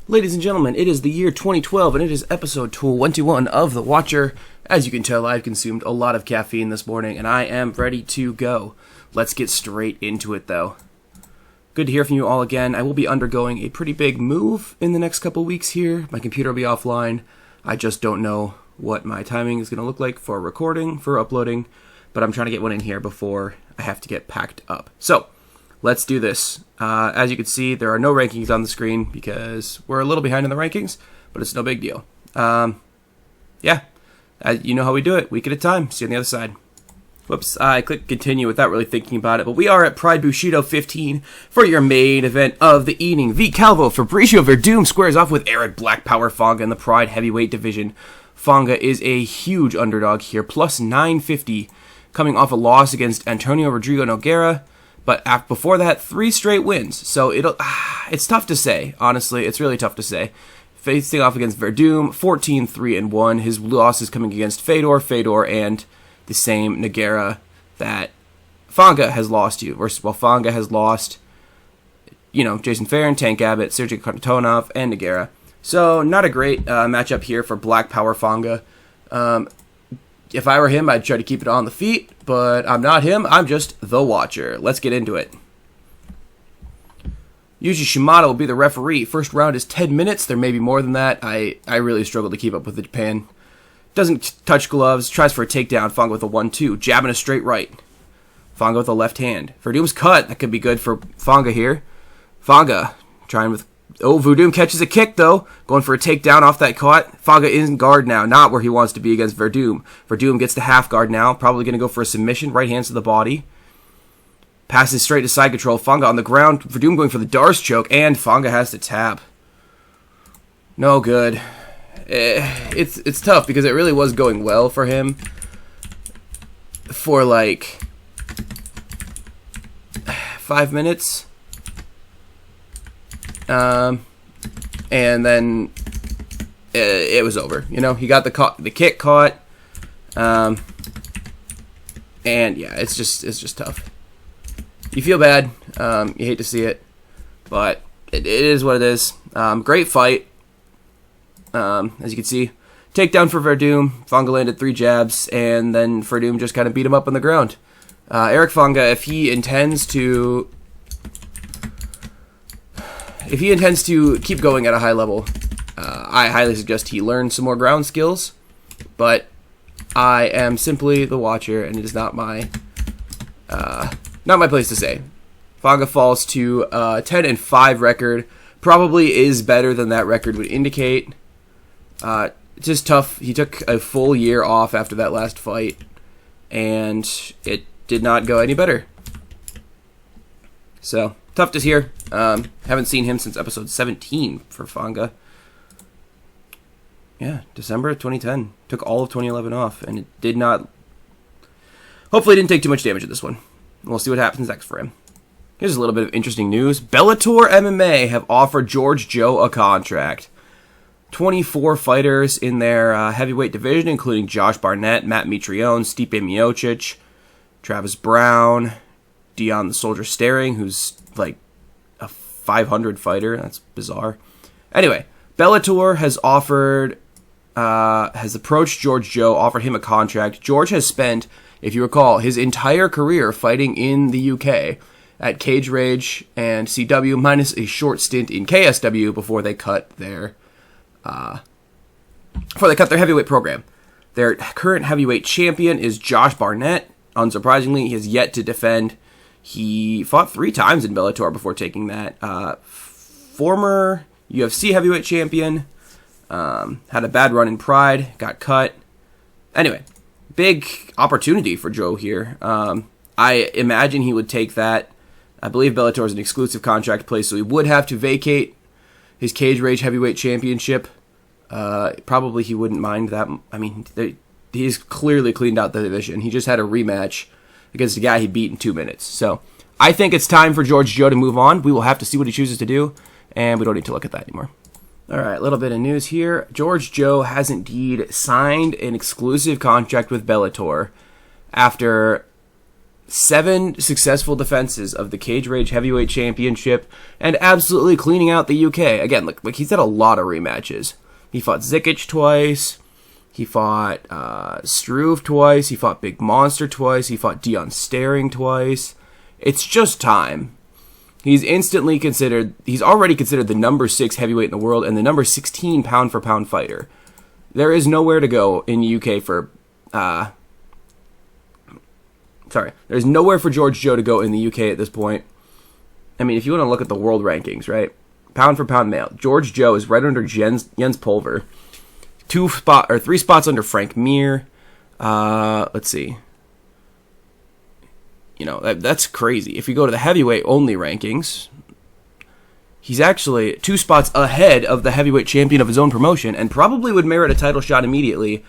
Ladies and gentlemen, it is the year 2012, and it is episode 21 of The Watcher. As you can tell, I've consumed a lot of caffeine this morning, and I am ready to go. Let's get straight into it, though. Good to hear from you all again. I will be undergoing a pretty big move in the next couple weeks here. My computer will be offline. I just don't know what my timing is going to look like for recording, for uploading, but I'm trying to get one in here before I have to get packed up. So, let's do this. As you can see, there are no rankings on the screen because we're a little behind in the rankings, but it's no big deal. You know how we do it. Week at a time. See you on the other side. Whoops, I clicked continue without really thinking about it, but we are at Pride Bushido 15 for your main event of the evening. V Calvo Fabricio Verdum squares off with Arid Black Power Fonga in the Pride Heavyweight Division. Fonga is a huge underdog here, plus 950, coming off a loss against Antonio Rodrigo Nogueira. But before that, 3 straight wins. So it's tough to say, honestly. It's really tough to say. Facing off against Verdum, 14-3-1. His losses coming against Fedor, and the same Nogueira that Fonga has lost to. Well, Fonga has lost, Jason Farron, Tank Abbott, Sergey Kontonov, and Nogueira. So not a great matchup here for Black Power Fonga. If I were him, I'd try to keep it on the feet, but I'm not him. I'm just the Watcher. Let's get into it. Yuji Shimada will be the referee. First round is 10 minutes. There may be more than that. I really struggle to keep up with the Japan. Doesn't touch gloves. Tries for a takedown. Fonga with a 1-2. Jabbing a straight right. Fonga with a left hand. Verdum's cut. That could be good for Fonga here. Fonga trying with... Oh, Verdum catches a kick, though. Going for a takedown off that cut. Fonga is in guard now. Not where he wants to be against Verdum. Verdum gets the half guard now. Probably going to go for a submission. Right hands to the body. Passes straight to side control. Fonga on the ground. Verdum going for the Darce choke. And Fonga has to tap. No good. It's tough because it really was going well for him. For like 5 minutes. And then it was over. He got the kick caught. And yeah, it's just tough. You feel bad. You hate to see it, but it is what it is. Great fight. As you can see, takedown for Verdum. Fonga landed 3 jabs, and then Verdum just kind of beat him up on the ground. Eric Fonga, if he intends to keep going at a high level, I highly suggest he learn some more ground skills. But I am simply the Watcher, and it is not my place to say. Fonga falls to a 10-5 record. Probably is better than that record would indicate. It's just tough. He took a full year off after that last fight, and it did not go any better. So, tough to hear. Haven't seen him since episode 17 for Fonga. Yeah, December of 2010. Took all of 2011 off, and it did not... Hopefully it didn't take too much damage in this one. We'll see what happens next for him. Here's a little bit of interesting news. Bellator MMA have offered George Joe a contract. 24 fighters in their heavyweight division, including Josh Barnett, Matt Mitrione, Stipe Miocic, Travis Brown, Dion the Soldier Staring, who's like a 500 fighter. That's bizarre. Anyway, Bellator has approached George Joe, offered him a contract. George has spent, if you recall, his entire career fighting in the UK at Cage Rage and CW, minus a short stint in KSW before they cut their heavyweight program. Their current heavyweight champion is Josh Barnett. Unsurprisingly, he has yet to defend. He fought 3 times in Bellator before taking that. Former UFC heavyweight champion. Had a bad run in Pride. Got cut. Anyway, big opportunity for Joe here. I imagine he would take that. I believe Bellator is an exclusive contract place, so he would have to vacate his Cage Rage heavyweight championship. Probably he wouldn't mind that. I mean, he's clearly cleaned out the division. He just had a rematch against a guy he beat in 2 minutes. So I think it's time for George Joe to move on. We will have to see what he chooses to do, and we don't need to look at that anymore. All right, a little bit of news here. George Joe has indeed signed an exclusive contract with Bellator after 7 successful defenses of the Cage Rage Heavyweight Championship and absolutely cleaning out the UK. Again, like he's had a lot of rematches. He fought Zikic twice. He fought Struve twice. He fought Big Monster twice. He fought Dion Staring twice. It's just time. He's already considered the number 6 heavyweight in the world and the number 16 pound-for-pound fighter. There is nowhere to go in the UK for... there's nowhere for George Joe to go in the UK at this point. I mean, if you want to look at the world rankings, right? Pound for pound male. George Joe is right under Jens Pulver. 3 spots under Frank Mir. Let's see. You know, that's crazy. If you go to the heavyweight only rankings, he's actually 2 spots ahead of the heavyweight champion of his own promotion and probably would merit a title shot immediately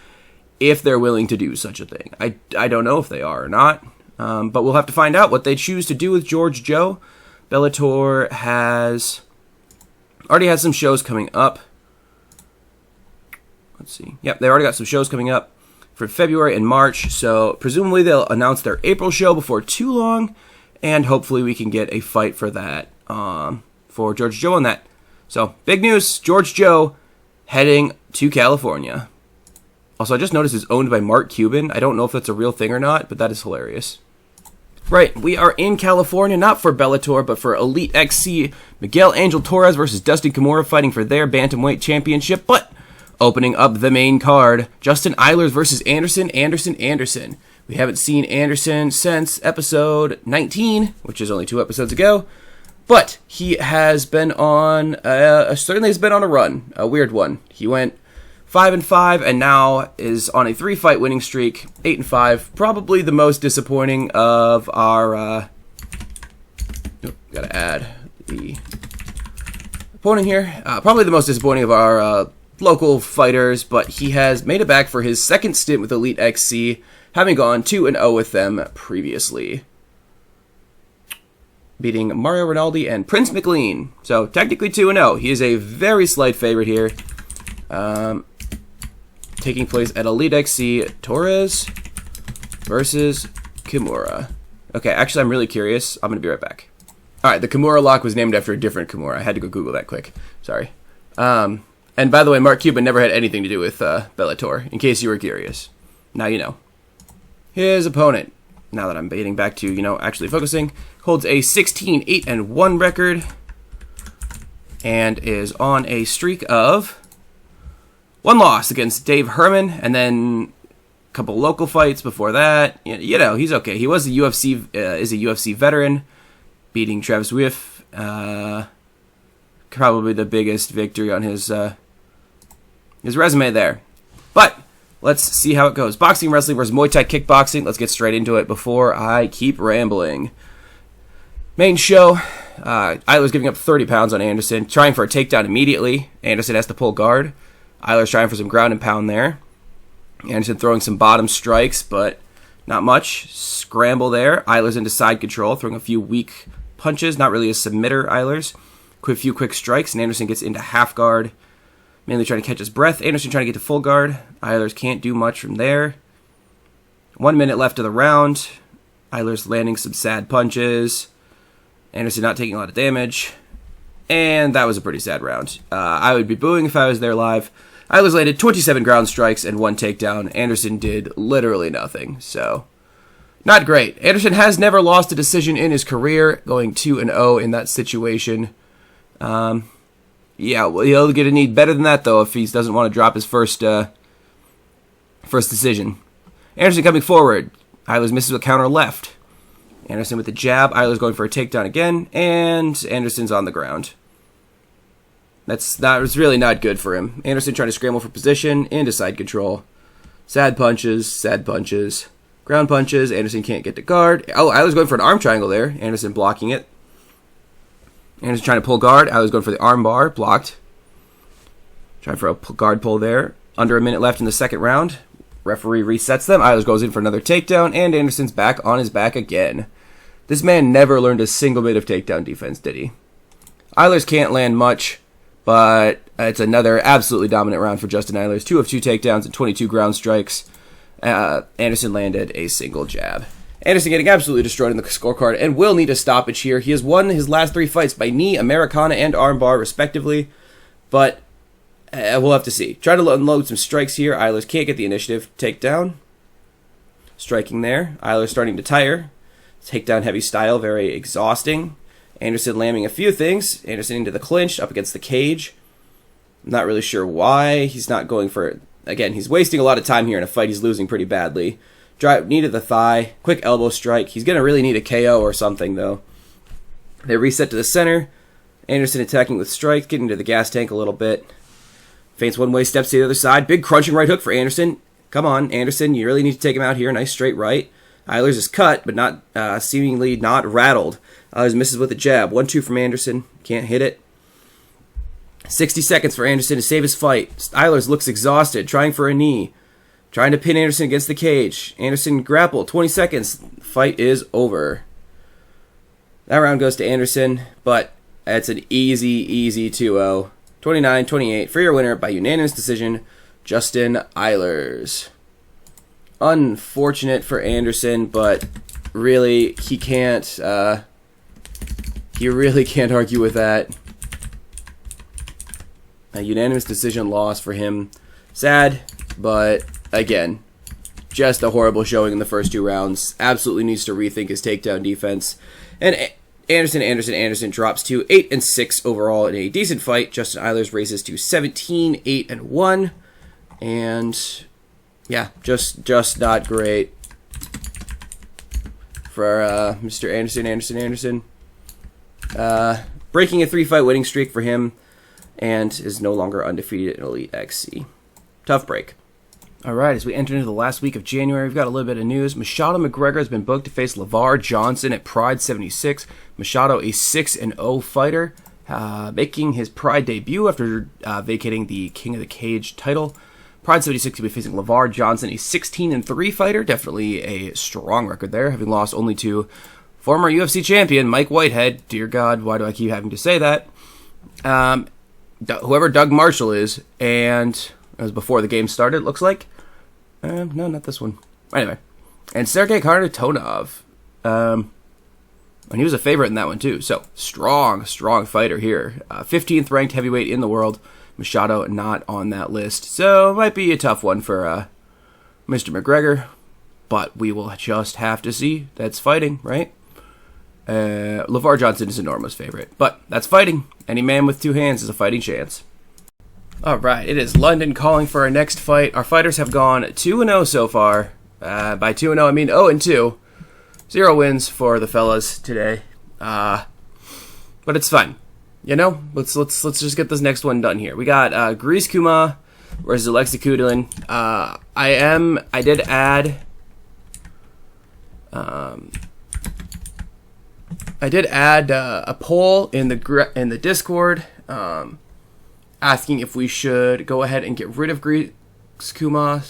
if they're willing to do such a thing. I don't know if they are or not, but we'll have to find out what they choose to do with George Joe. Bellator already has some shows coming up. Let's see. Yep, they already got some shows coming up for February and March, so presumably they'll announce their April show before too long, and hopefully we can get a fight for that, for George Joe on that. So, big news, George Joe heading to California. Also, I just noticed it's owned by Mark Cuban. I don't know if that's a real thing or not, but that is hilarious. Right, we are in California, not for Bellator, but for Elite XC. Miguel Angel Torres versus Dustin Kimura fighting for their Bantamweight Championship, but opening up the main card, Justin Eilers versus Anderson. We haven't seen Anderson since episode 19, which is only 2 episodes ago, but he has been on, certainly has been on a run, a weird one. He went 5-5 and now is on a 3-fight winning streak, 8-5. Probably the most disappointing of our, gotta add the opponent here. Probably the most disappointing of our, local fighters, but he has made it back for his second stint with Elite XC, having gone 2-0 with them previously, beating Mario Rinaldi and Prince McLean. So technically 2-0. He is a very slight favorite here. Taking place at Elite XC, Torres versus Kimura. Okay, actually I'm really curious. I'm gonna be right back. Alright, the Kimura lock was named after a different Kimura. I had to go Google that quick. Sorry. And by the way, Mark Cuban never had anything to do with Bellator, in case you were curious. Now you know. His opponent, now that I'm getting back to, actually focusing, holds a 16-8-1 record and is on a streak of 1 loss against Dave Herman, and then a couple local fights before that. He's okay. He was is a UFC veteran, beating Travis Whiff. Probably the biggest victory on his resume there. But let's see how it goes. Boxing, wrestling versus Muay Thai kickboxing. Let's get straight into it before I keep rambling. Main show. Eilers giving up 30 pounds on Anderson, trying for a takedown immediately. Anderson has to pull guard. Eilers trying for some ground and pound there. Anderson throwing some bottom strikes, but not much. Scramble there. Eilers into side control, throwing a few weak punches. Not really a submitter, Eilers. A few quick strikes, and Anderson gets into half guard, mainly trying to catch his breath. Anderson trying to get to full guard. Eilers can't do much from there. 1 minute left of the round. Eilers landing some sad punches. Anderson not taking a lot of damage. And that was a pretty sad round. I would be booing if I was there live. Eilers landed 27 ground strikes and 1 takedown. Anderson did literally nothing, so not great. Anderson has never lost a decision in his career, going 2-0 in that situation. Yeah, well, he'll get a need better than that, though, if he doesn't want to drop his first decision. Anderson coming forward. Eilers misses with counter left. Anderson with the jab. Eilers going for a takedown again, and Anderson's on the ground. It's really not good for him. Anderson trying to scramble for position, into side control. Sad punches, ground punches. Anderson can't get to guard. Oh, Eilers going for an arm triangle there. Anderson blocking it. Anderson trying to pull guard. Eilers going for the arm bar, blocked. Trying for a guard pull there. Under a minute left in the second round. Referee resets them. Eilers goes in for another takedown, and Anderson's back on his back again. This man never learned a single bit of takedown defense, did he? Eilers can't land much, but it's another absolutely dominant round for Justin Eilers. 2 of 2 takedowns and 22 ground strikes. Anderson landed a single jab. Anderson getting absolutely destroyed in the scorecard and will need a stoppage here. He has won his last 3 fights by knee, Americana, and armbar, respectively. But we'll have to see. Try to unload some strikes here. Eilers can't get the initiative. Takedown. Striking there. Eilers starting to tire. Takedown heavy style, very exhausting. Anderson landing a few things. Anderson into the clinch, up against the cage. I'm not really sure why. He's not going for... Again, he's wasting a lot of time here in a fight he's losing pretty badly. Knee to the thigh. Quick elbow strike. He's going to really need a KO or something, though. They reset to the center. Anderson attacking with strikes, getting to the gas tank a little bit. Feints one way, steps to the other side. Big crunching right hook for Anderson. Come on, Anderson. You really need to take him out here. Nice straight right. Eilers is cut, but not seemingly not rattled. Eilers misses with a jab. 1-2 from Anderson. Can't hit it. 60 seconds for Anderson to save his fight. Eilers looks exhausted, trying for a knee. Trying to pin Anderson against the cage. Anderson grapple. 20 seconds. Fight is over. That round goes to Anderson, but it's an easy 2-0. 29-28 for your winner by unanimous decision, Justin Eilers. Unfortunate for Anderson, but really he can't. He really can't argue with that. A unanimous decision loss for him. Sad, but again, just a horrible showing in the first 2 rounds. Absolutely needs to rethink his takedown defense. And Anderson drops to 8-6 overall in a decent fight. Justin Eilers raises to 17-8-1, and yeah, just not great for Mr. Anderson. Breaking a 3-fight winning streak for him, and is no longer undefeated in Elite XC. Tough break. Alright, as we enter into the last week of January, we've got a little bit of news. Machado McGregor has been booked to face LeVar Johnson at Pride 76. Machado, a 6-0 fighter, making his Pride debut after vacating the King of the Cage title. Pride 76 will be facing LeVar Johnson, a 16-3 fighter. Definitely a strong record there, having lost only to former UFC champion Mike Whitehead. Dear God, why do I keep having to say that? Whoever Doug Marshall is, and it was before the game started, it looks like. No, not this one. Anyway, and Sergey Kharitonov. And he was a favorite in that one, too. So, strong fighter here. 15th ranked heavyweight in the world. Machado not on that list. So, it might be a tough one for Mr. McGregor. But we will just have to see. That's fighting, right? LeVar Johnson is a Norma's favorite. But that's fighting. Any man with 2 hands has a fighting chance. Alright, it is London calling for our next fight. Our fighters have gone 2-0 so far. By 2-0, I mean 0-2. 0 wins for the fellas today. But it's fine. You know, let's just get this next one done here. We got Grease Kuma versus Alexi Kudlin. I did add a poll in the Discord. Asking if we should go ahead and get rid of Grease Kuma.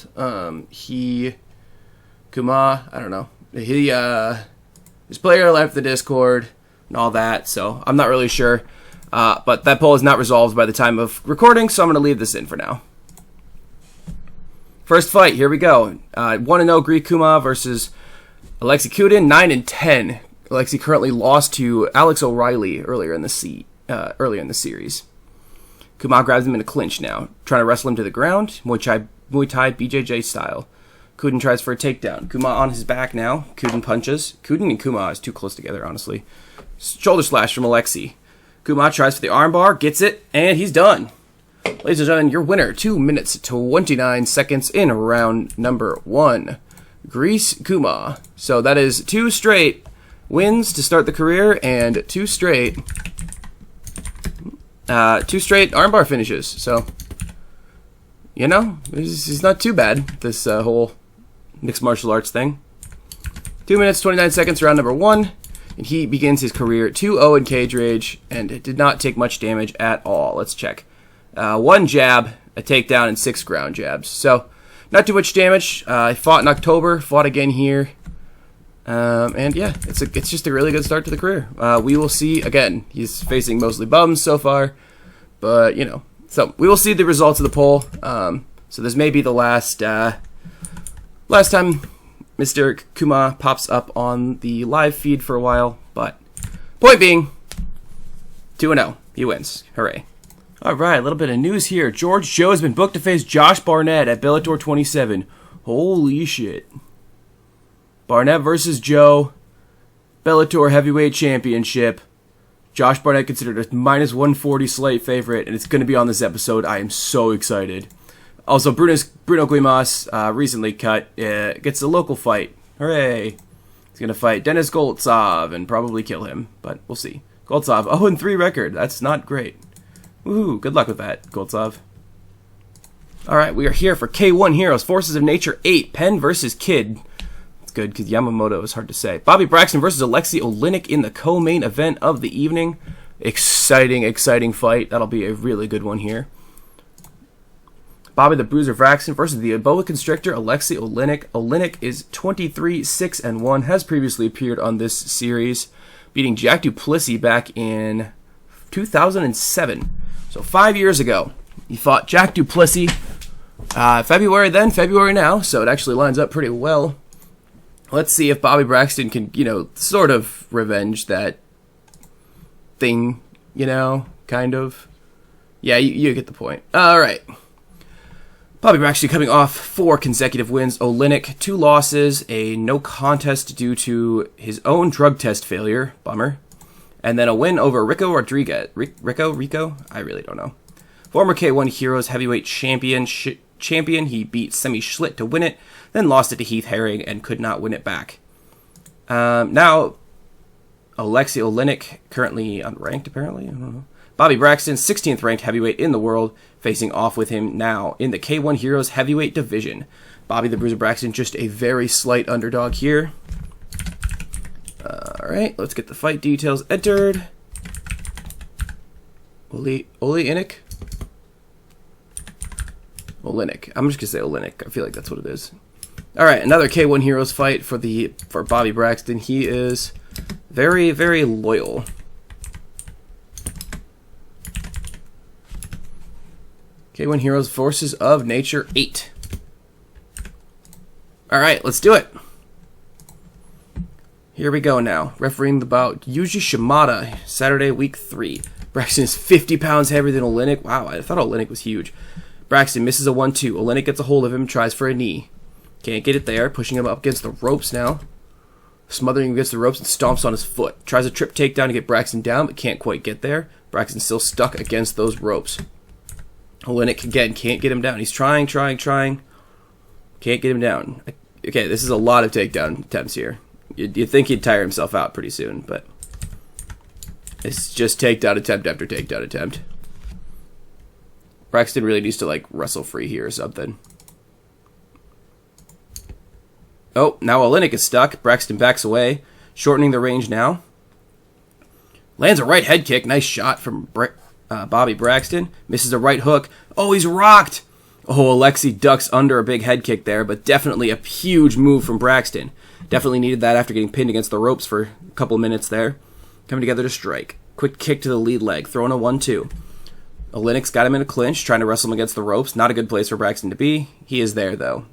Kuma, I don't know. His player left the Discord and all that, so I'm not really sure. But that poll is not resolved by the time of recording, so I'm going to leave this in for now. First fight, here we go. 1-0 Grease Kuma versus Alexi Kudlin, 9-10. Alexi currently lost to Alex O'Reilly earlier in the series. Kuma grabs him in a clinch now, trying to wrestle him to the ground, Muay Thai BJJ style. Kudlin tries for a takedown. Kuma on his back now. Kudlin punches. Kudlin and Kuma is too close together, honestly. Shoulder slash from Alexi. Kuma tries for the armbar, gets it, and he's done. Ladies and gentlemen, your winner, 2 minutes 29 seconds in round number 1. Grease Kuma. So that is 2 straight wins to start the career, and 2 straight armbar finishes. So, you know, it's not too bad, this whole mixed martial arts thing. 2 minutes, 29 seconds, round number 1. And he begins his career 2-0 in cage rage, and it did not take much damage at all. Let's check. 1 jab, a takedown, and 6 ground jabs. So, not too much damage. He fought in October, fought again here. And yeah, it's just a really good start to the career. We will see, again, he's facing mostly bums so far, but, you know. So, we will see the results of the poll. So, this may be the last time Mr. Kuma pops up on the live feed for a while, but point being, 2-0. He wins. Hooray. All right, a little bit of news here. George Joe has been booked to face Josh Barnett at Bellator 27. Holy shit. Barnett versus Joe. Bellator Heavyweight Championship. Josh Barnett considered a -140 slight favorite, and it's going to be on this episode. I am so excited. Also, Bruno Guimas, recently cut, gets a local fight. Hooray. He's going to fight Denis Goltsov and probably kill him, but we'll see. Goltsov, 0-3 record. That's not great. Woohoo, good luck with that, Goltsov. Alright, we are here for K1 Heroes, Forces of Nature 8, Penn versus Kid. It's good, because Yamamoto is hard to say. Bobby Braxton versus Alexei Oleinik in the co-main event of the evening. Exciting, exciting fight. That'll be a really good one here. Bobby the Bruiser Braxton versus the boa constrictor Alexei Oleinik. Oleinik is 23-6-1, has previously appeared on this series, beating Jack Duplessis back in 2007. So 5 years ago, he fought Jack Duplessis. February then, February now, so it actually lines up pretty well. Let's see if Bobby Braxton can, sort of revenge that thing, kind of. Yeah, you get the point. All right. Bobby Braxton coming off 4 consecutive wins. Oleinik, 2 losses, a no contest due to his own drug test failure. Bummer. And then a win over Rico Rodriguez. Rico? I really don't know. Former K1 Heroes heavyweight champion. He beat Semi Schlitt to win it, then lost it to Heath Herring and could not win it back. Now, Alexei Oleinik, currently unranked apparently. I don't know. Bobby Braxton, 16th ranked heavyweight in the world, facing off with him now in the K1 Heroes heavyweight division. Bobby the Bruiser Braxton, just a very slight underdog here. Alright, let's get the fight details entered. Oleinik? Oleinik. I'm just going to say Oleinik. I feel like that's what it is. Alright, another K1 Heroes fight for Bobby Braxton. He is very, very loyal. K1 Heroes Forces of Nature 8. Alright, let's do it. Here we go now. Refereeing the bout, Yuji Shimada, Saturday, week 3. Braxton is 50 pounds heavier than Oleinik. Wow, I thought Oleinik was huge. Braxton misses a 1-2. Oleinik gets a hold of him, tries for a knee. Can't get it there, pushing him up against the ropes now. Smothering him against the ropes and stomps on his foot. Tries a trip takedown to get Braxton down, but can't quite get there. Braxton's still stuck against those ropes. Oleinik, again, can't get him down. He's trying. Can't get him down. Okay, this is a lot of takedown attempts here. You'd think he'd tire himself out pretty soon, but it's just takedown attempt after takedown attempt. Braxton really needs to, wrestle free here or something. Oh, now Oleinik is stuck. Braxton backs away, shortening the range now. Lands a right head kick. Nice shot from Bobby Braxton. Misses a right hook. Oh, he's rocked. Oh, Alexei ducks under a big head kick there, but definitely a huge move from Braxton. Definitely needed that after getting pinned against the ropes for a couple minutes there. Coming together to strike. Quick kick to the lead leg. Throwing a 1-2. Oleinik's got him in a clinch, trying to wrestle him against the ropes. Not a good place for Braxton to be. He is there, though.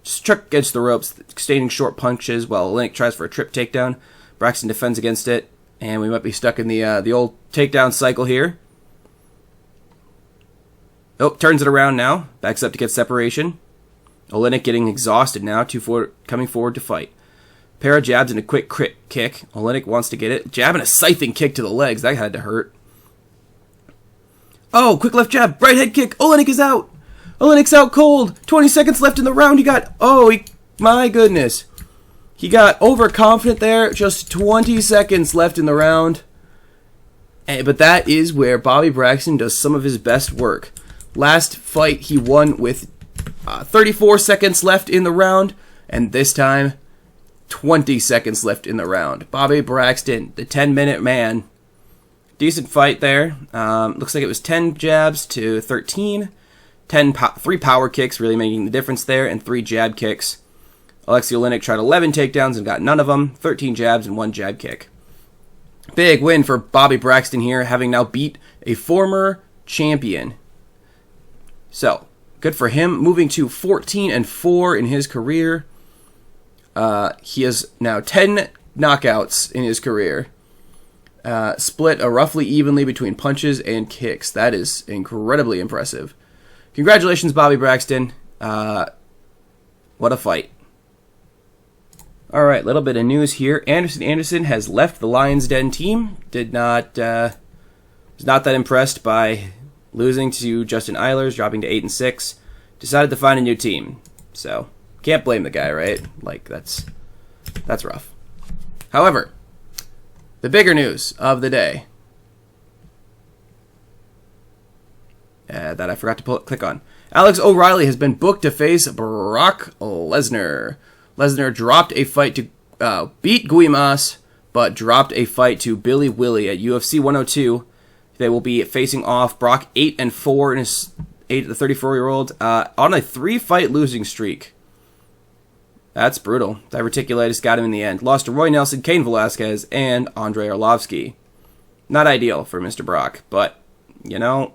Just struck against the ropes, extending short punches while Oleinik tries for a trip takedown. Braxton defends against it, and we might be stuck in the old takedown cycle here. Oh, turns it around now. Backs up to get separation. Oleinik getting exhausted now, coming forward to fight. Pair of jabs and a quick kick. Oleinik wants to get it. Jab and a scything kick to the legs. That had to hurt. Oh, quick left jab. Right head kick. Oleinik is out. Oleinik's out cold. 20 seconds left in the round. My goodness. He got overconfident there. Just 20 seconds left in the round. But that is where Bobby Braxton does some of his best work. Last fight he won with 34 seconds left in the round. And this time, 20 seconds left in the round. Bobby Braxton, the 10-minute man. Decent fight there. Looks like it was 10 jabs to 13. 3 power kicks, really making the difference there, and 3 jab kicks. Alexei Oleinik tried 11 takedowns and got none of them. 13 jabs and 1 jab kick. Big win for Bobby Braxton here, having now beat a former champion. So, good for him. Moving to 14-4 in his career. He has now 10 knockouts in his career. Split roughly evenly between punches and kicks. That is incredibly impressive. Congratulations, Bobby Braxton. What a fight. Alright, little bit of news here. Anderson has left the Lions Den team. Was not that impressed by losing to Justin Eilers, dropping to 8-6. Decided to find a new team. So, can't blame the guy, right? Like, that's rough. However, the bigger news of the day that I forgot to click on. Alex O'Reilly has been booked to face Brock Lesnar. Lesnar dropped a fight to beat Guimas, but dropped a fight to Billy Willie at UFC 102. They will be facing off Brock 8-4 in his the 34-year-old on a 3-fight losing streak. That's brutal. Diverticulitis got him in the end. Lost to Roy Nelson, Cain Velasquez, and Andrei Arlovsky. Not ideal for Mr. Brock, but, you know,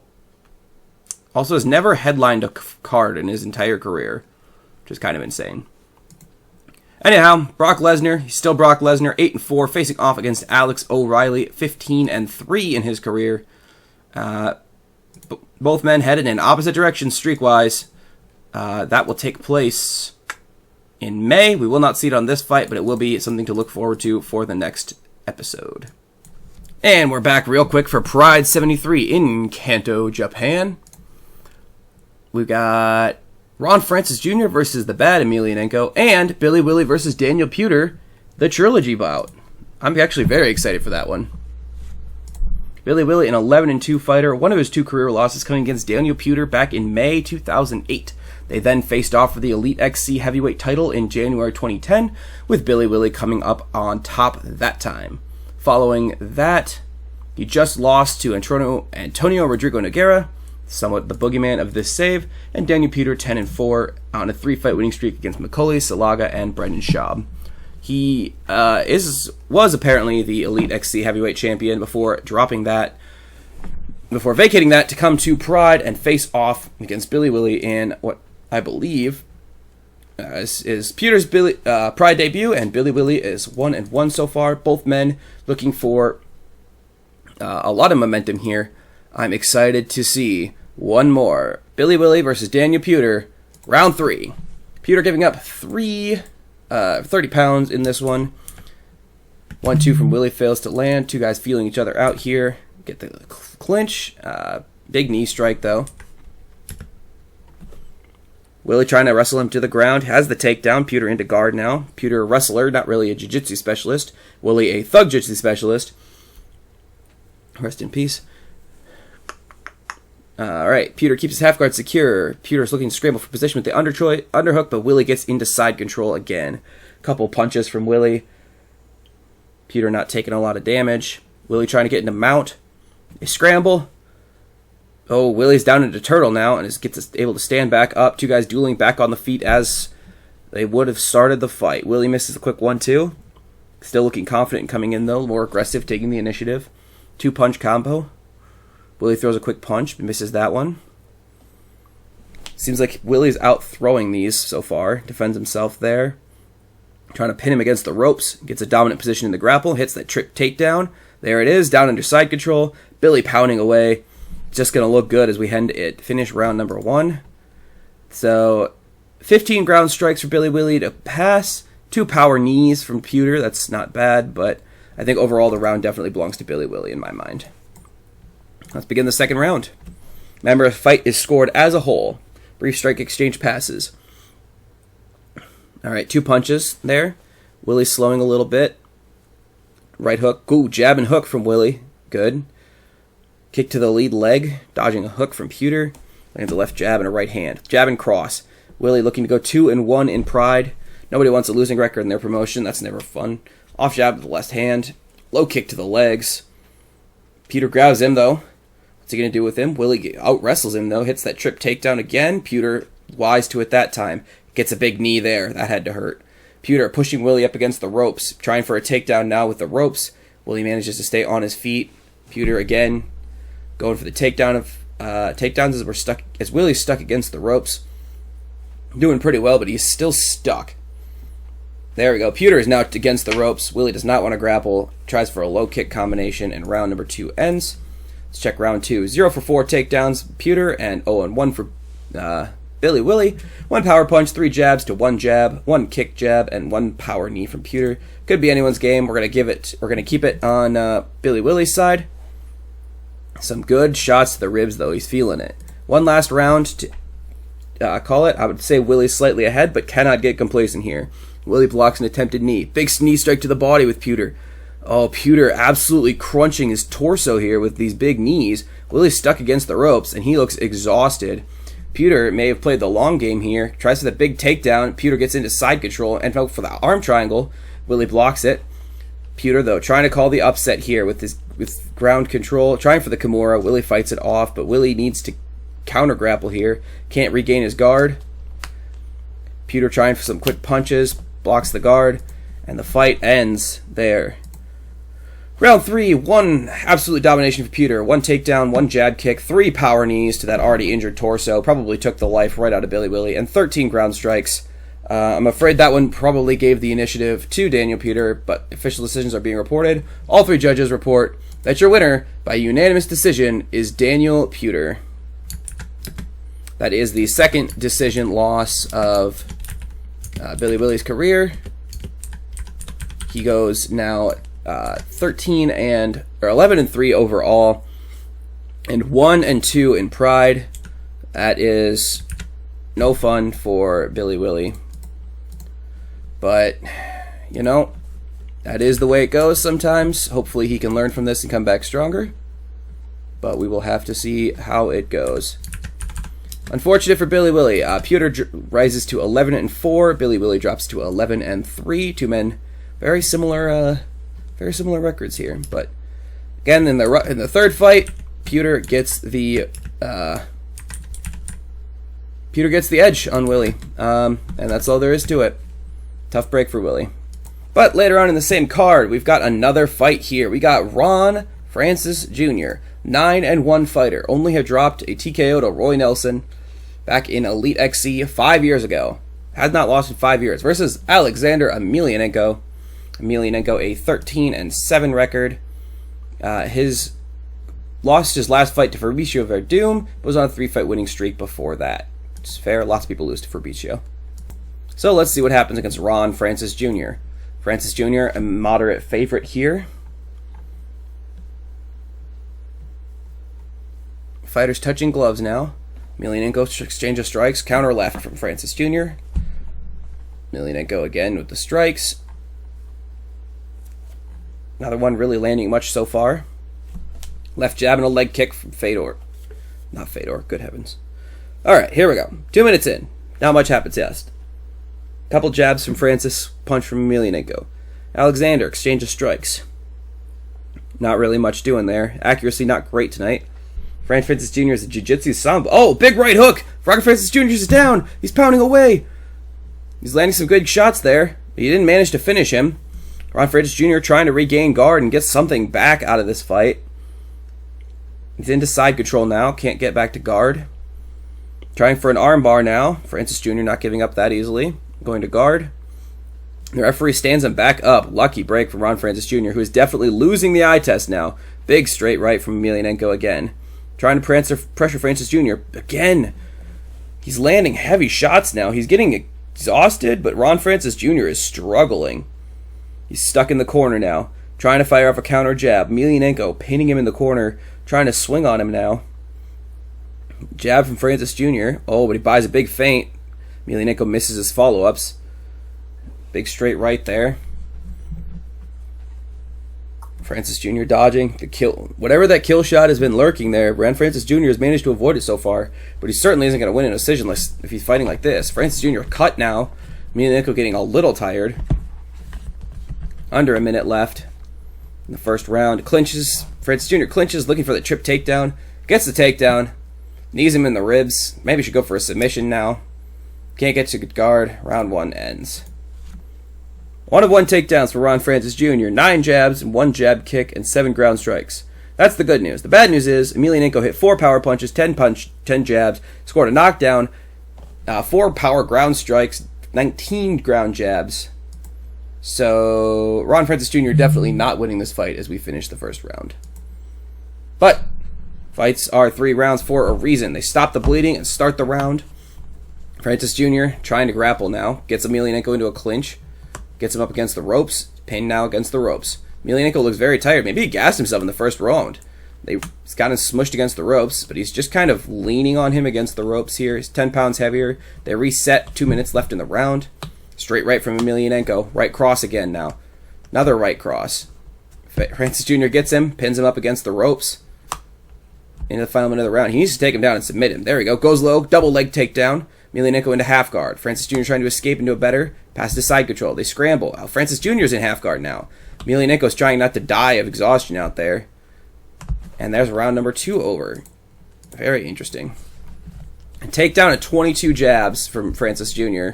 also has never headlined a card in his entire career, which is kind of insane. Anyhow, Brock Lesnar, he's still Brock Lesnar, 8-4, facing off against Alex O'Reilly, 15-3 in his career. Both men headed in opposite directions streak-wise. That will take place in May. We will not see it on this fight, but it will be something to look forward to for the next episode. And we're back real quick for Pride 73 in Kanto, Japan. We've got Ron Francis Jr. versus the Bad Emelianenko, and Billy Willie versus Daniel Puder, the trilogy bout. I'm actually very excited for that one. Billy Willie, an 11-2 fighter, one of his 2 career losses coming against Daniel Puder back in May 2008. They then faced off for the Elite XC heavyweight title in January 2010, with Billy Willie coming up on top that time. Following that, he just lost to Antonio Rodrigo Nogueira, somewhat the boogeyman of this save, and Daniel Puder 10-4 on a 3-fight winning streak against Macaulay, Salaga, and Brendan Schaub. He was apparently the Elite XC heavyweight champion before vacating that to come to Pride and face off against Billy Willie in what I believe is Puder's Pride debut, and Billy Willie is 1-1 so far. Both men looking for a lot of momentum here. I'm excited to see one more. Billy Willie versus Daniel Puder, round 3. Puder giving up 30 pounds in this one. 1-2 from Willie fails to land. 2 guys feeling each other out here. Get the clinch. Big knee strike, though. Willie trying to wrestle him to the ground. Has the takedown. Puder into guard now. Puder a wrestler, not really a jiu-jitsu specialist. Willie a thug jiu-jitsu specialist. Rest in peace. Alright, Puder keeps his half guard secure. Puder's looking to scramble for position with the underhook, but Willie gets into side control again. Couple punches from Willie. Puder not taking a lot of damage. Willie trying to get into mount. They scramble. Oh, Willie's down into turtle now and gets able to stand back up. 2 guys dueling back on the feet as they would have started the fight. Willie misses a quick 1-2. Still looking confident and coming in, though. More aggressive, taking the initiative. 2-punch combo. Willie throws a quick punch, but misses that one. Seems like Willie's out throwing these so far. Defends himself there. Trying to pin him against the ropes. Gets a dominant position in the grapple. Hits that trick takedown. There it is, down under side control. Billy pounding away. Just going to look good as we finish round number 1. So, 15 ground strikes for Billy Willie to pass. 2 power knees from Puder. That's not bad, but I think overall the round definitely belongs to Billy Willie in my mind. Let's begin the second round. Remember, a fight is scored as a whole. Brief strike exchange passes. Alright, 2 punches there. Willie slowing a little bit. Right hook. Ooh, jab and hook from Willie. Good. Kick to the lead leg. Dodging a hook from Puder. And the left jab and a right hand. Jab and cross. Willie looking to go 2-1 in Pride. Nobody wants a losing record in their promotion. That's never fun. Off jab with the left hand. Low kick to the legs. Puder grabs him, though. What's he going to do with him? Willie out-wrestles him, though. Hits that trip takedown again. Puder, wise to it that time. Gets a big knee there. That had to hurt. Puder pushing Willie up against the ropes. Trying for a takedown now with the ropes. Willie manages to stay on his feet. Puder again going for the takedown of takedowns as Willie's stuck against the ropes. Doing pretty well, but he's still stuck. There we go. Pewter is now against the ropes. Willie does not want to grapple. Tries for a low kick combination, and round number 2 ends. Let's check round 2. 0 for 4 takedowns, Pewter, and 0 and 1 for Billy Willie. 1 power punch, 3 jabs to 1 jab, 1 kick jab, and 1 power knee from Pewter. Could be anyone's game. We're gonna keep it on Billy Willie's side. Some good shots to the ribs, though. He's feeling it. One last round to call it. I would say Willie's slightly ahead, but cannot get complacent here. Willie blocks an attempted knee. Big knee strike to the body with Pewter. Oh, Pewter absolutely crunching his torso here with these big knees. Willie's stuck against the ropes, and he looks exhausted. Pewter may have played the long game here. Tries for the big takedown. Pewter gets into side control and out for the arm triangle. Willie blocks it. Pewter, though, trying to call the upset here with ground control. Trying for the Kimura. Willie fights it off, but Willie needs to counter grapple here. Can't regain his guard. Pewter trying for some quick punches. Blocks the guard, and the fight ends there. Round 3, 1 absolute domination for Pewter. 1 takedown, 1 jab kick, 3 power knees to that already injured torso. Probably took the life right out of Billy Willie, and 13 ground strikes. I'm afraid that one probably gave the initiative to Daniel Pewter, but official decisions are being reported. All 3 judges report that your winner by unanimous decision is Daniel Pewter. That is the second decision loss of Billy Willie's career. He goes now 11 and 3 overall, and 1 and 2 in Pride. That is no fun for Billy Willie, but you know, that is the way it goes sometimes. Hopefully he can learn from this and come back stronger, but we will have to see how it goes. Unfortunate for Billy Willie. Pewter rises to 11 and 4. Billy Willie drops to 11 and 3. Two men, very similar records here. But again, in the third fight, Pewter gets the edge on Willie, and that's all there is to it. Tough break for Willie. But later on in the same card, we've got another fight here. We got Ron Francis Jr., 9 and 1 fighter. Only had dropped a TKO to Roy Nelson back in Elite XC 5 years ago. Had not lost in 5 years. Versus Alexander Emelianenko. Emelianenko, a 13 and 7 record. His lost his last fight to Fabricio Verdum, but was on a 3-fight winning streak before that. It's fair. Lots of people lose to Fabricio. So let's see what happens against Ron Francis Jr. Francis Jr., a moderate favorite here. Fighters touching gloves now. Emelianenko exchange of strikes. Counter left from Francis Jr. Emelianenko again with the strikes. Another one really landing much so far. Left jab and a leg kick from Fedor. Not Fedor, good heavens. Alright, here we go. 2 minutes in. Not much happens yet. Couple jabs from Francis, punch from Emelianenko. Alexander, exchange of strikes. Not really much doing there. Accuracy not great tonight. Francis Jr. is a jiu-jitsu samba. Oh, big right hook! Ron Francis Jr. is down! He's pounding away! He's landing some good shots there, but he didn't manage to finish him. Ron Francis Jr. trying to regain guard and get something back out of this fight. He's into side control now, can't get back to guard. Trying for an armbar now. Francis Jr. not giving up that easily. Going to guard. The referee stands him back up. Lucky break from Ron Francis Jr., who is definitely losing the eye test now. Big straight right from Emelianenko again. Trying to pressure Francis Jr. again. He's landing heavy shots now. He's getting exhausted, but Ron Francis Jr. is struggling. He's stuck in the corner now. Trying to fire off a counter jab. Emelianenko pinning him in the corner. Trying to swing on him now. Jab from Francis Jr. Oh, but he buys a big feint. Emelianenko misses his follow-ups. Big straight right there. Francis Jr. dodging the kill. Whatever that kill shot has been lurking there, Ron Francis Jr. has managed to avoid it so far, but he certainly isn't going to win a decision if he's fighting like this. Francis Jr. cut now. Emelianenko getting a little tired. Under a minute left in the first round. Clinches. Francis Jr. clinches, looking for the trip takedown. Gets the takedown. Knees him in the ribs. Maybe should go for a submission now. Can't get to good guard. Round 1 ends. 1 of 1 takedowns for Ron Francis Jr. 9 jabs, 1 jab kick, and 7 ground strikes. That's the good news. The bad news is Emelianenko hit 4 power punches, 10 jabs, scored a knockdown, 4 power ground strikes, 19 ground jabs. So Ron Francis Jr. definitely not winning this fight as we finish the first round. But fights are 3 rounds for a reason. They stop the bleeding and start the round. Francis Jr. trying to grapple now. Gets Emelianenko into a clinch. Gets him up against the ropes. Pinned now against the ropes. Emelianenko looks very tired. Maybe he gassed himself in the first round. He's gotten smushed against the ropes, but he's just kind of leaning on him against the ropes here. He's 10 pounds heavier. They reset. 2 minutes left in the round. Straight right from Emelianenko. Right cross again now. Another right cross. Francis Jr. gets him. Pins him up against the ropes. Into the final minute of the round. He needs to take him down and submit him. There we go. Goes low. Double leg takedown. Emelianenko into half guard. Francis Jr. trying to escape into a better. Passes to side control. They scramble. Francis Jr. is in half guard now. Emelianenko's trying not to die of exhaustion out there. And there's round number 2 over. Very interesting. A takedown at 22 jabs from Francis Jr.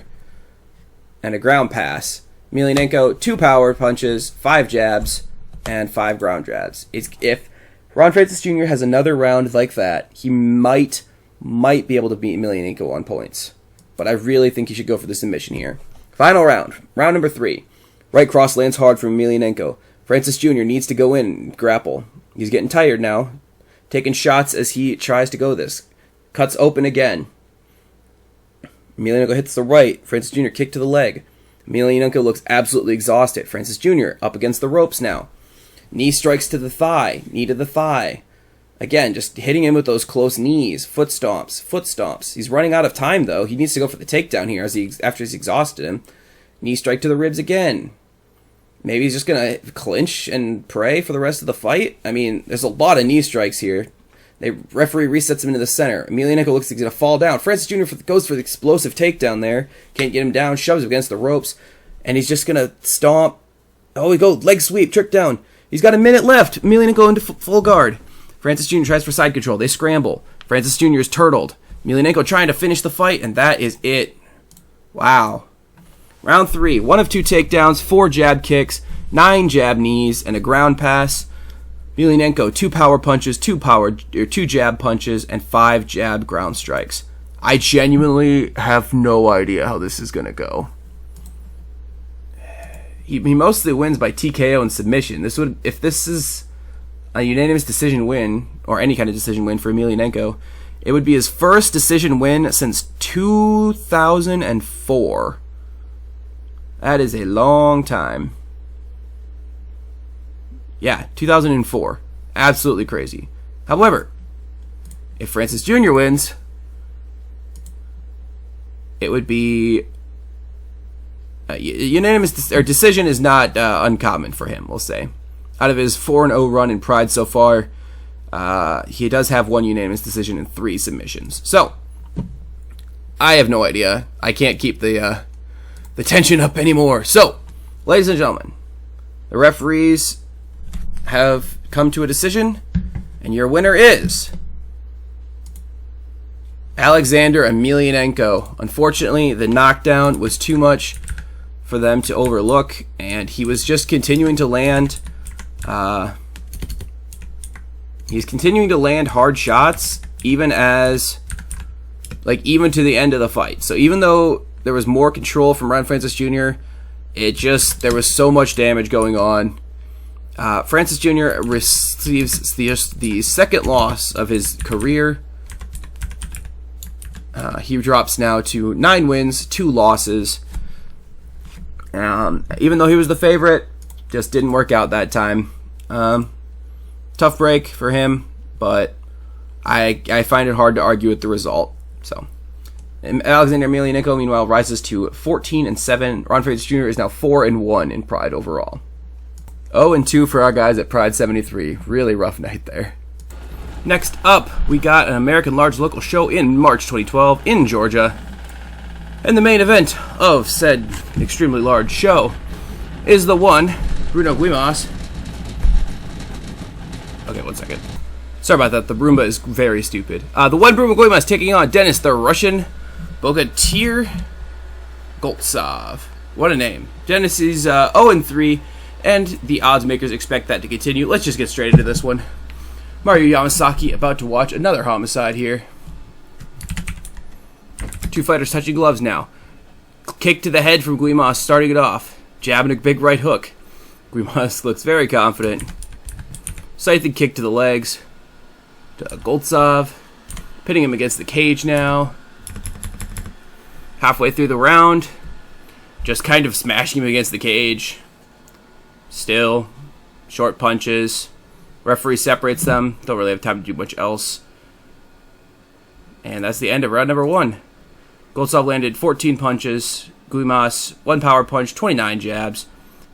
And a ground pass. Emelianenko, 2 power punches, 5 jabs, and 5 ground jabs. If Ron Francis Jr. has another round like that, he might be able to beat Emelianenko on points. But I really think he should go for the submission here. Final round. Round number 3. Right cross lands hard from Emelianenko. Francis Jr. needs to go in and grapple. He's getting tired now. Taking shots as he tries to go this. Cuts open again. Emelianenko hits the right. Francis Jr. kick to the leg. Emelianenko looks absolutely exhausted. Francis Jr. up against the ropes now. Knee strikes to the thigh. Knee to the thigh. Again, just hitting him with those close knees. Foot stomps. Foot stomps. He's running out of time, though. He needs to go for the takedown here after he's exhausted him. Knee strike to the ribs again. Maybe he's just going to clinch and pray for the rest of the fight. I mean, there's a lot of knee strikes here. The referee resets him into the center. Emelianenko looks like he's going to fall down. Francis Jr. goes for the explosive takedown there. Can't get him down. Shoves him against the ropes. And he's just going to stomp. Oh, he goes leg sweep. Trick down. He's got a minute left. Emelianenko into full guard. Francis Jr. tries for side control. They scramble. Francis Jr. is turtled. Emelianenko trying to finish the fight. And that is it. Wow. Round 3. 1 of 2 takedowns. 4 jab kicks. 9 jab knees. And a ground pass. Emelianenko, 2 power punches, 2 jab punches, and 5 jab ground strikes. I genuinely have no idea how this is going to go. He mostly wins by TKO and submission. If this is a unanimous decision win, or any kind of decision win for Emelianenko, it would be his first decision win since 2004. That is a long time. Yeah, 2004. Absolutely crazy. However, if Francis Jr. wins, it would be unanimous decision is not uncommon for him, we'll say. Out of his 4-0 run in Pride so far, he does have 1 unanimous decision and 3 submissions. So, I have no idea. I can't keep the tension up anymore. So, ladies and gentlemen, the referees have come to a decision, and your winner is Alexander Emelianenko. Unfortunately, the knockdown was too much for them to overlook, and he was just continuing to land. He's continuing to land hard shots, even to the end of the fight. So even though there was more control from Ron Francis Jr., there was so much damage going on. Francis Jr. receives the second loss of his career. He drops now to 9 wins, 2 losses. Even though he was the favorite, just didn't work out that time. Tough break for him, but I find it hard to argue with the result. So, Alexander Emelianenko, meanwhile, rises to 14-7. Ron Francis Jr. is now 4-1 in Pride overall. 0-2 for our guys at Pride 73. Really rough night there. Next up, we got an American Large Local show in March 2012 in Georgia. And the main event of said extremely large show is the one, Bruno Guimas. Okay, 1 second. Sorry about that, the Roomba is very stupid. The one Bruno Guimas taking on Dennis the Russian Bogatyr Goltsov. What a name. Dennis is 0-3. And the odds makers expect that to continue. Let's just get straight into this one. Mario Yamasaki about to watch another homicide here. 2 fighters touching gloves now. Kick to the head from Guimas, starting it off. jabbing a big right hook. Guimas looks very confident. Scything kick to the legs to Goltsov. Pitting him against the cage now. Halfway through the round. Just kind of smashing him against the cage. Still. Short punches. Referee separates them. Don't really have time to do much else. And that's the end of round number 1. Goltsov landed 14 punches. Guimas, 1 power punch, 29 jabs.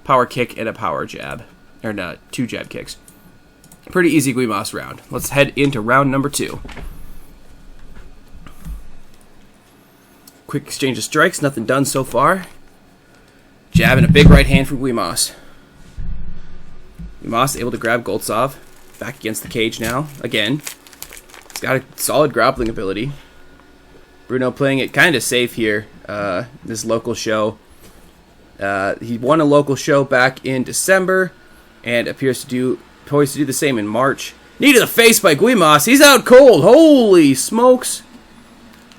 Power kick and a power jab. Or no, 2 jab kicks. Pretty easy Guimas round. Let's head into round number 2. Quick exchange of strikes. Nothing done so far. Jab and a big right hand from Guimas. Guimas able to grab Goltsov. Back against the cage now. Again. He's got a solid grappling ability. Bruno playing it kind of safe here. This local show. He won a local show back in December. And appears to do poised to do the same in March. Knee to the face by Guimas. He's out cold. Holy smokes.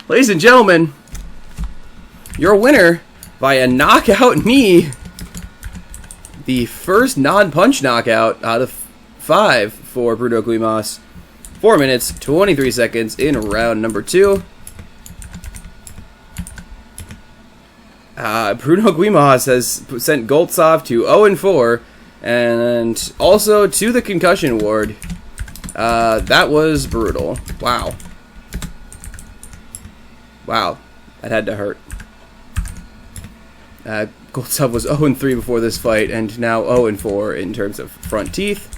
Ladies and gentlemen. Your winner by a knockout knee. The first non-punch knockout out of 5 for Bruno Guimas. 4 minutes, 23 seconds in round number 2. Bruno Guimas has sent Goltsov to 0-4 and also to the concussion ward. That was brutal. Wow. Wow. That had to hurt. Goltsov was 0-3 before this fight, and now 0-4 in terms of front teeth.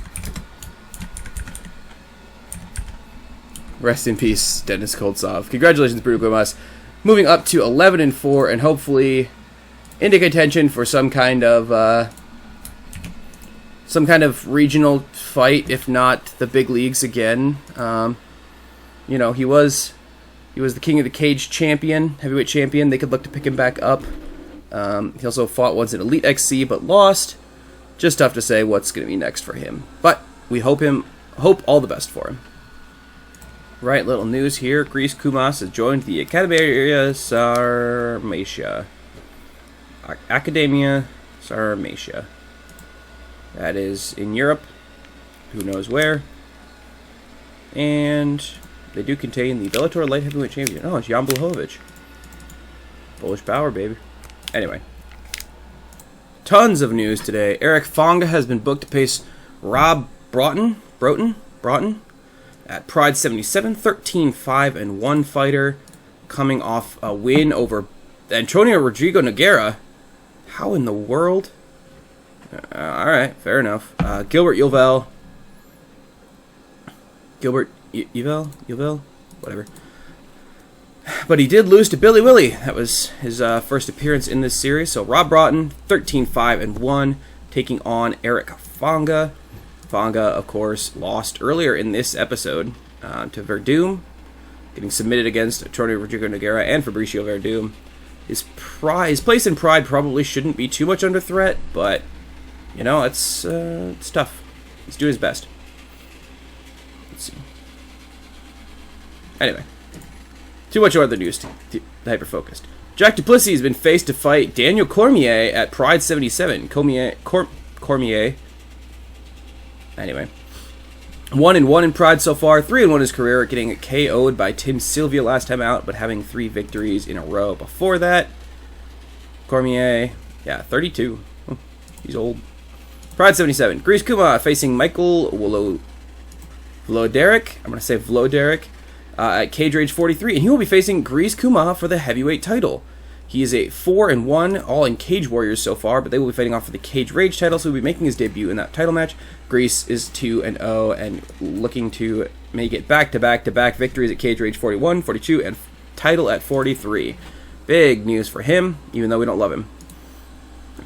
Rest in peace, Denis Goltsov. Congratulations, Bruno Guimas. Moving up to 11-4, and hopefully into contention for some kind of regional fight, if not the big leagues again. You know, he was the King of the Cage champion, heavyweight champion. They could look to pick him back up. He also fought once in Elite XC, but lost. Just tough to say what's going to be next for him. But we hope all the best for him. Right, little news here. GreyDogSoftware has joined the Academia Sarmatia. Academia Sarmatia. That is in Europe. Who knows where. And they do contain the Bellator Light Heavyweight Champion. Oh, it's Jan Blachowicz. Polish power, baby. Anyway. Tons of news today. Eric Fonga has been booked to face Rob Broughton at Pride 77, 13-5-1 fighter, coming off a win over Antonio Rodrigo Nogueira. How in the world? Alright, fair enough. Gilbert Yvel, whatever. But he did lose to Billy Willie. That was his first appearance in this series. So Rob Broughton, 13-5-1, taking on Eric Fonga. Fonga, of course, lost earlier in this episode to Verdum, getting submitted against Antonio Rodrigo Nogueira and Fabricio Verdum. His place in Pride probably shouldn't be too much under threat, but, you know, it's tough. He's doing his best. Let's see. Anyway. Too much other news to hyper-focused. Jack Duplessis has been faced to fight Daniel Cormier at Pride 77. Cormier. Anyway. 1-1 in Pride so far. 3-1 in his career, getting KO'd by Tim Sylvia last time out, but having 3 victories in a row before that. Cormier, yeah, 32. Oh, he's old. Pride 77. GreyDogSoftware facing Michael Vloderic. I'm going to say Vloderic. At Cage Rage 43, and he will be facing GreyDogSoftware for the heavyweight title. He is a 4-1, all in Cage Warriors so far, but they will be fighting off for the Cage Rage title, so he'll be making his debut in that title match. Grease is 2-0 and looking to make it back-to-back-to-back victories at Cage Rage 41, 42, and title at 43. Big news for him, even though we don't love him.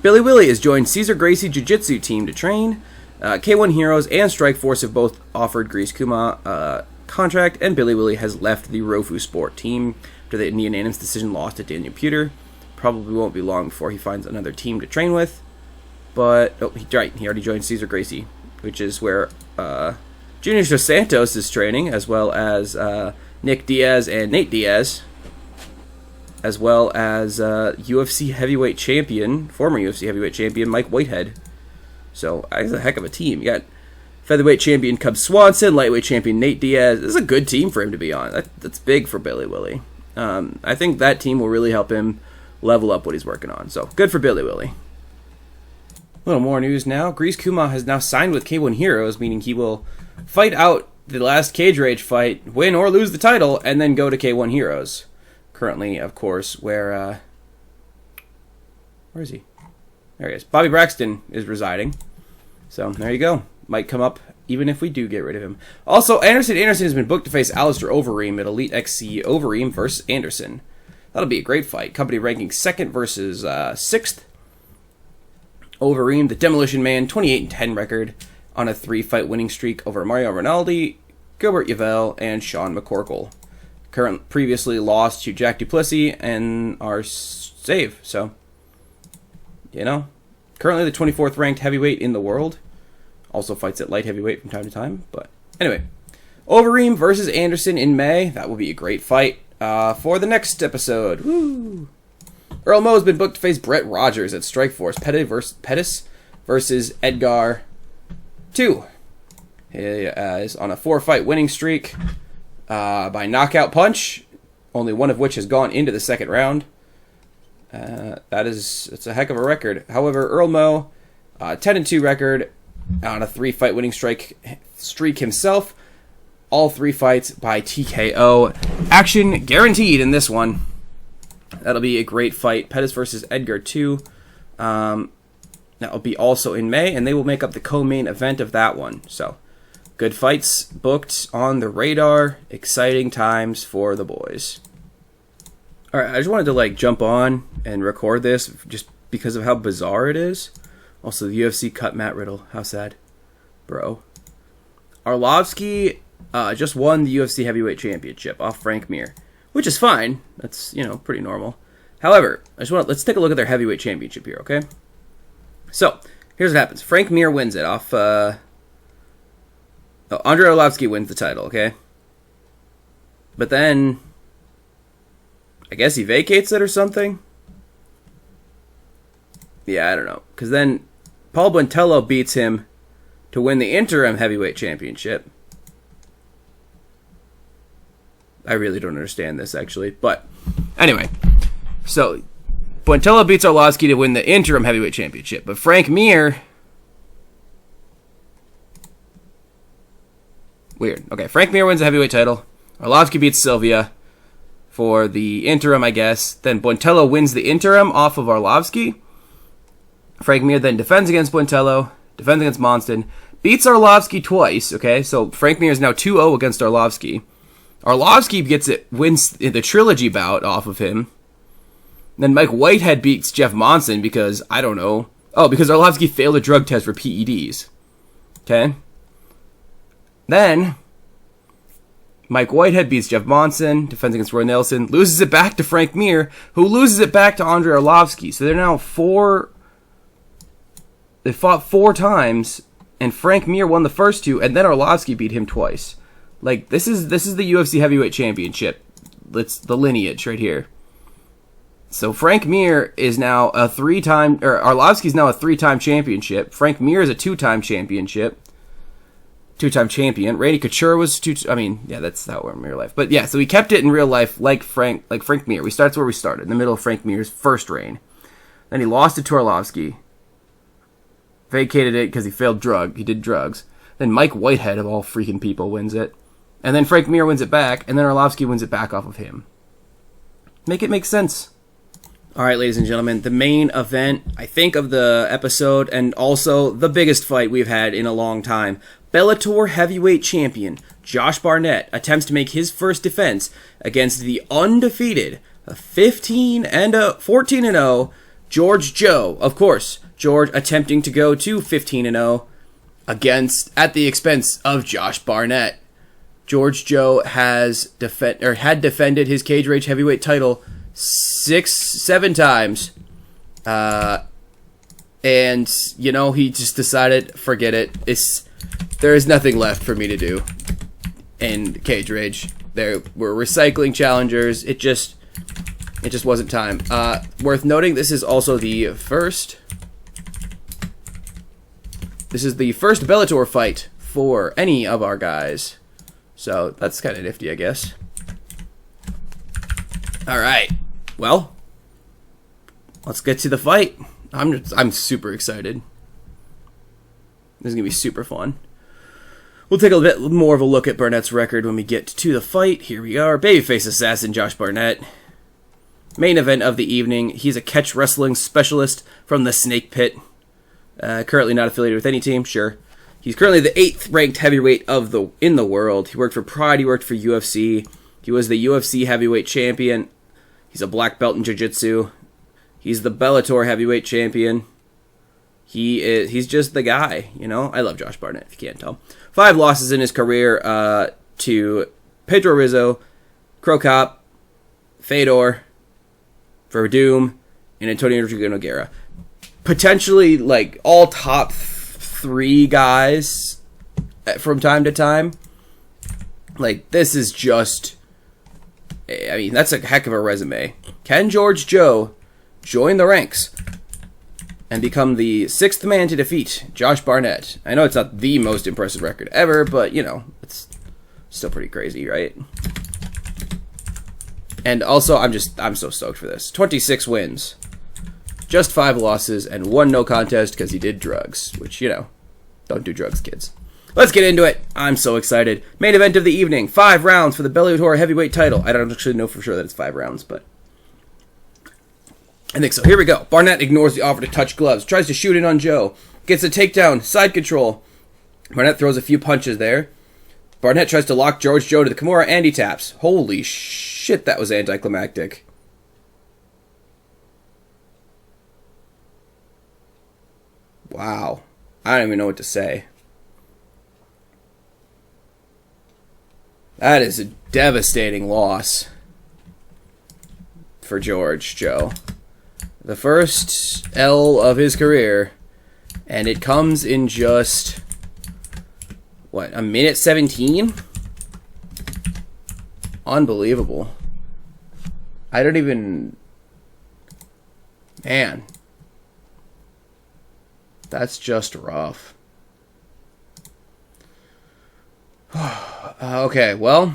Billy Willie has joined Cesar Gracie Jiu-Jitsu team to train. K1 Heroes and Strikeforce have both offered GreyDogSoftware contract, and Billy Willie has left the Rofu Sport team after the unanimous decision lost to Daniel Puter. Probably won't be long before he finds another team to train with. But, oh, he already joined Cesar Gracie, which is where Junior Dos Santos is training, as well as Nick Diaz and Nate Diaz. as well as UFC heavyweight champion, former UFC heavyweight champion Mike Whitehead. So that's a heck of a team. You got featherweight champion Cub Swanson, lightweight champion Nate Diaz. This is a good team for him to be on. That's big for Billy Willie. I think that team will really help him level up what he's working on. So good for Billy Willie. A little more news now. Grease Kuma has now signed with K1 Heroes, meaning he will fight out the last Cage Rage fight, win or lose the title, and then go to K1 Heroes. Currently, of course, where is he? There he is. Bobby Braxton is residing. So there you go. Might come up even if we do get rid of him. Also, Anderson has been booked to face Alistair Overeem at Elite XC. Overeem versus Anderson. That'll be a great fight. Company ranking 2nd versus 6th. Overeem, the Demolition Man, 28-10 record on a 3-fight winning streak over Mario Rinaldi, Gilbert Yvel, and Sean McCorkle. Previously lost to Jack Duplessis and our save. So, you know, currently the 24th ranked heavyweight in the world. Also fights at light heavyweight from time to time. But anyway, Overeem versus Anderson in May. That will be a great fight for the next episode. Woo! Earl Mo has been booked to face Brett Rogers at Strikeforce. Pettis versus Edgar 2. He is on a 4-fight winning streak by knockout punch, only one of which has gone into the 2nd round. It's a heck of a record. However, Earl Mo, 10-2 record on a 3-fight winning streak himself. All 3 fights by TKO. Action guaranteed in this one. That'll be a great fight. Pettis versus Edgar 2. That will be also in May, and they will make up the co-main event of that one. So, good fights booked on the radar. Exciting times for the boys. Alright, I just wanted to jump on and record this just because of how bizarre it is. Also, the UFC cut Matt Riddle. How sad. Bro. Arlovsky just won the UFC Heavyweight Championship off Frank Mir. Which is fine. That's, pretty normal. However, let's take a look at their heavyweight championship here, okay? So, here's what happens. Frank Mir wins it off, Andrei Arlovsky wins the title, okay? But then, I guess he vacates it or something? Yeah, I don't know. Because then, Paul Buentello beats him to win the interim heavyweight championship. I really don't understand this, actually. But, anyway. So, Buentello beats Arlovsky to win the interim heavyweight championship. But Frank Mir... Weird. Okay, Frank Mir wins the heavyweight title. Arlovsky beats Sylvia for the interim, I guess. Then Buentello wins the interim off of Arlovsky. Frank Mir then defends against Buentello, defends against Monston, beats Arlovsky twice, okay? So Frank Mir is now 2-0 against Arlovsky. Arlovsky wins the trilogy bout off of him. Then Mike Whitehead beats Jeff Monson because, I don't know. Oh, because Arlovsky failed a drug test for PEDs. Okay? Then, Mike Whitehead beats Jeff Monson, defends against Roy Nelson, loses it back to Frank Mir, who loses it back to Andrei Arlovsky. So they're now they fought 4 times, and Frank Mir won the first 2, and then Arlovsky beat him twice. This is the UFC Heavyweight Championship. It's the lineage right here. So Frank Mir is now a 3-time, or Arlovsky's now a 3-time championship. Frank Mir is a 2-time championship. 2-time champion. Randy Couture was that's how we're in real life. But yeah, so we kept it in real life like Frank Mir. We started where we started, in the middle of Frank Mir's first reign. Then he lost it to Arlovsky. Vacated it because he he did drugs. Then Mike Whitehead, of all freaking people, wins it. And then Frank Mir wins it back, and then Arlovsky wins it back off of him. Make it make sense. Alright, ladies and gentlemen, the main event, I think, of the episode, and also the biggest fight we've had in a long time. Bellator heavyweight champion Josh Barnett attempts to make his first defense against the undefeated 14-0 George Joe. Of course, George attempting to go to 15-0 at the expense of Josh Barnett. George Joe had defended his Cage Rage heavyweight title 7 times. And, he just decided, forget it. There is nothing left for me to do in Cage Rage. We're recycling challengers. It It just wasn't time. Worth noting, this is also the first... This is the first Bellator fight for any of our guys. So, that's kind of nifty, I guess. Alright. Well, let's get to the fight. I'm super excited. This is going to be super fun. We'll take a bit more of a look at Barnett's record when we get to the fight. Here we are. Babyface assassin Josh Barnett. Main event of the evening. He's a catch wrestling specialist from the Snake Pit. Currently not affiliated with any team, sure. He's currently the 8th ranked heavyweight in the world. He worked for Pride, he worked for UFC. He was the UFC heavyweight champion. He's a black belt in jiu-jitsu. He's the Bellator heavyweight champion. He's just the guy, you know? I love Josh Barnett, if you can't tell. 5 losses in his career to Pedro Rizzo, Cro Cop, Fedor, Verdum, and Antonio Rodrigo Nogueira. Potentially, like, all top 3 guys from time to time. Like, this is just... I mean, that's a heck of a resume. Can George Joe join the ranks and become the 6th man to defeat Josh Barnett? I know it's not the most impressive record ever, but, you know, it's still pretty crazy, right? And also, I'm so stoked for this. 26 wins. Just 5 losses and 1 no contest because he did drugs. Which, you know, don't do drugs, kids. Let's get into it. I'm so excited. Main event of the evening. 5 rounds for the Bellator heavyweight title. I don't actually know for sure that it's 5 rounds, but I think so. Here we go. Barnett ignores the offer to touch gloves. Tries to shoot in on Joe. Gets a takedown. Side control. Barnett throws a few punches there. Barnett tries to lock George Joe to the Kimura and he taps. Holy shit, that was anticlimactic. Wow. I don't even know what to say. That is a devastating loss for George Joe. The first L of his career, and it comes in just, what, a minute 17? Unbelievable. I don't even... Man. That's just rough. Okay, well,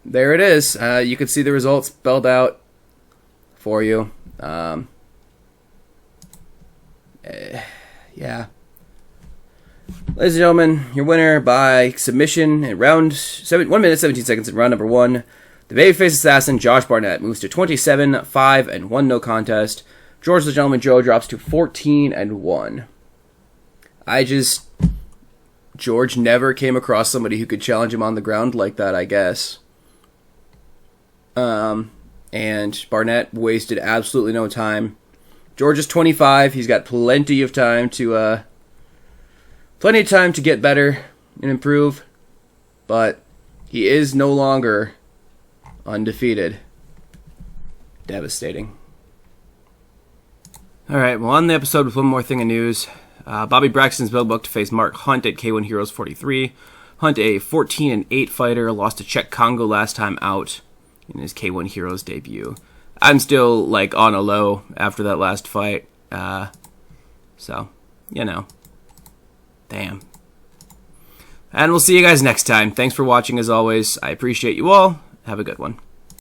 there it is. You can see the results spelled out for you. Yeah. Ladies and gentlemen, your winner by submission in 1 minute 17 seconds in round number 1. The babyface assassin Josh Barnett moves to 27, 5, and 1 no contest. George the Gentleman Joe drops to 14 and 1. George never came across somebody who could challenge him on the ground like that, I guess. And Barnett wasted absolutely no time. George is 25. He's got plenty of time to get better and improve. But he is no longer undefeated. Devastating. Alright, well, on the episode with one more thing of news. Bobby Braxton's been booked to face Mark Hunt at K1 Heroes 43. Hunt, a 14-8 fighter, lost to Czech Congo last time out in his K1 Heroes debut. I'm still, like, on a low after that last fight. So, you know. Damn. And we'll see you guys next time. Thanks for watching, as always. I appreciate you all. Have a good one.